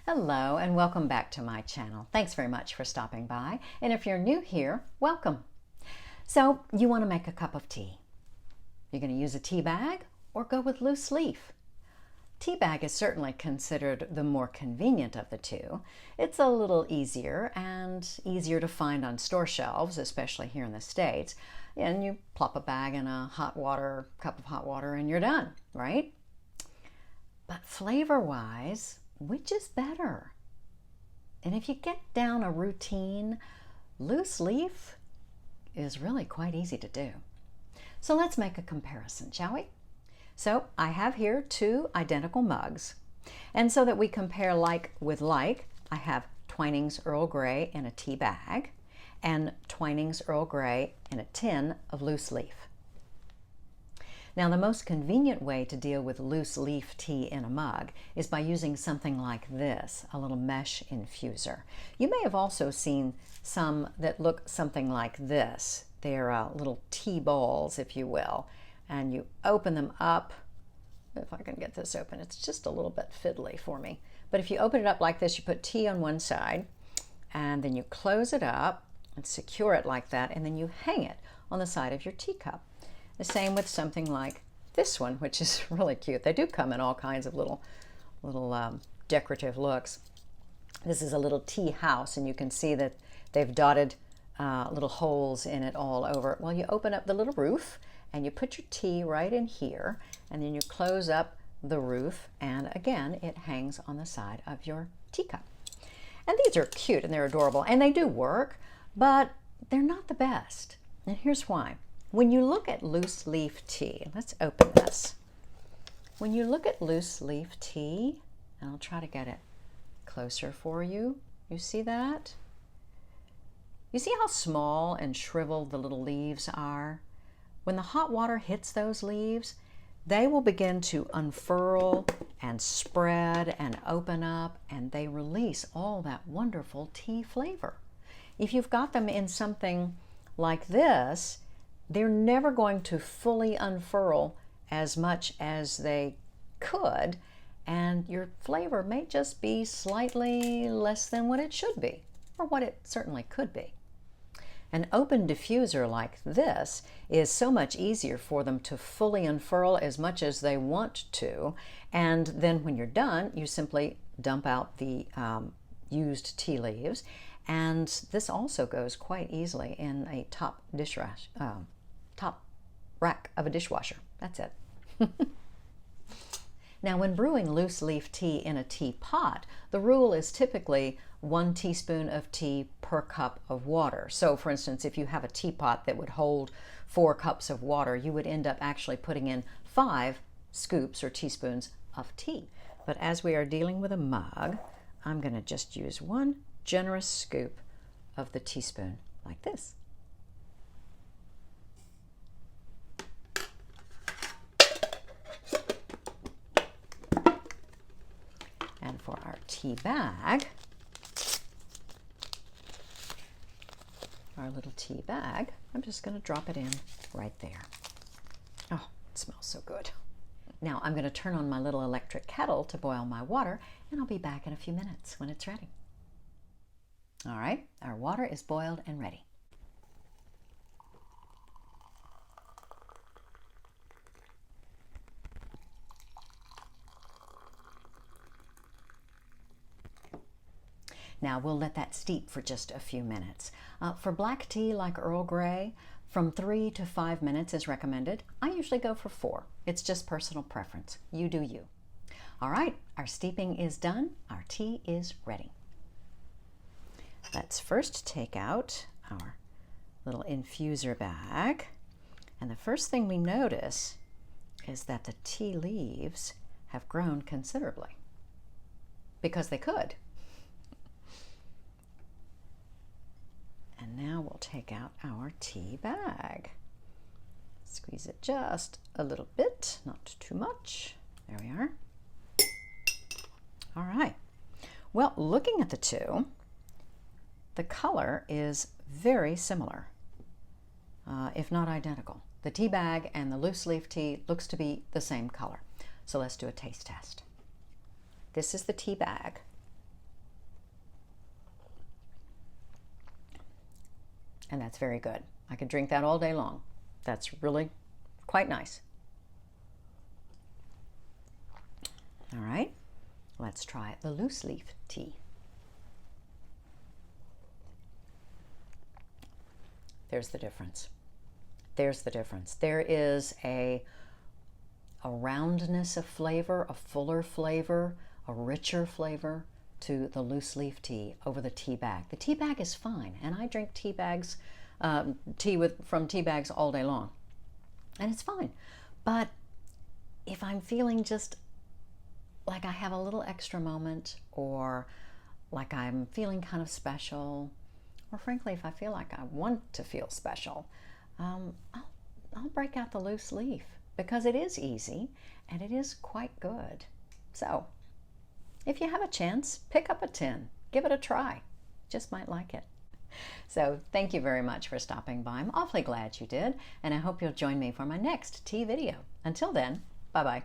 Hello and welcome back to my channel. Thanks very much for stopping by. And if you're new here, welcome. So you want to make a cup of tea. You're going to use a tea bag or go with loose leaf. Tea bag is certainly considered the more convenient of the two. It's a little easier and easier to find on store shelves, especially here in the States. And you plop a bag in a cup of hot water and you're done, right? But flavor-wise, which is better? And if you get down a routine, loose leaf is really quite easy to do. So let's make a comparison, shall we? So I have here two identical mugs. And so that we compare like with like, I have Twinings Earl Grey in a tea bag and Twinings Earl Grey in a tin of loose leaf. Now, the most convenient way to deal with loose leaf tea in a mug is by using something like this, a little mesh infuser. You may have also seen some that look something like this. They're little tea balls, if you will, and you open them up. If I can get this open, it's just a little bit fiddly for me. But if you open it up like this, you put tea on one side, and then you close it up and secure it like that, and then you hang it on the side of your teacup. The same with something like this one, which is really cute. They do come in all kinds of little decorative looks. This is a little tea house, and you can see that they've dotted little holes in it all over. Well, you open up the little roof, and you put your tea right in here, and then you close up the roof, and again, it hangs on the side of your teacup. And these are cute, and they're adorable, and they do work, but they're not the best. And here's why. When you look at loose leaf tea, let's open this. When you look at loose leaf tea, and I'll try to get it closer for you. You see that? You see how small and shriveled the little leaves are? When the hot water hits those leaves, they will begin to unfurl and spread and open up, and they release all that wonderful tea flavor. If you've got them in something like this, they're never going to fully unfurl as much as they could, and your flavor may just be slightly less than what it should be, or what it certainly could be. An open diffuser like this is so much easier for them to fully unfurl as much as they want to, and then when you're done, you simply dump out the used tea leaves, and this also goes quite easily in a top rack of a dishwasher. That's it. Now, when brewing loose leaf tea in a teapot, the rule is typically 1 teaspoon of tea per cup of water. So, for instance, if you have a teapot that would hold 4 cups of water, you would end up actually putting in 5 scoops or teaspoons of tea. But as we are dealing with a mug, I'm going to just use 1 generous scoop of the teaspoon like this. And for our tea bag, our little tea bag, I'm just going to drop it in right there. Oh, it smells so good. Now I'm going to turn on my little electric kettle to boil my water, and I'll be back in a few minutes when it's ready. All right, our water is boiled and ready. Now we'll let that steep for just a few minutes. For black tea like Earl Grey, from 3 to 5 minutes is recommended. I usually go for 4. It's just personal preference. You do you. All right, our steeping is done. Our tea is ready. Let's first take out our little infuser bag. And the first thing we notice is that the tea leaves have grown considerably, because they could. And now we'll take out our tea bag. Squeeze it just a little bit, not too much. There we are. All right. Well, looking at the two, the color is very similar, if not identical. The tea bag and the loose leaf tea looks to be the same color. So let's do a taste test. This is the tea bag. and that's very good. I could drink that all day long. That's really quite nice. All right, let's try the loose leaf tea. There's the difference. There's the difference. There is a roundness of flavor, a fuller flavor, a richer flavor to the loose leaf tea over the tea bag. The tea bag is fine, and I drink tea bags, from tea bags all day long, and it's fine. But if I'm feeling just like I have a little extra moment, or like I'm feeling kind of special, or frankly, if I feel like I want to feel special, I'll break out the loose leaf, because it is easy and it is quite good. So if you have a chance, pick up a tin, give it a try. Just might like it. So thank you very much for stopping by. I'm awfully glad you did, and I hope you'll join me for my next tea video. Until then, bye-bye.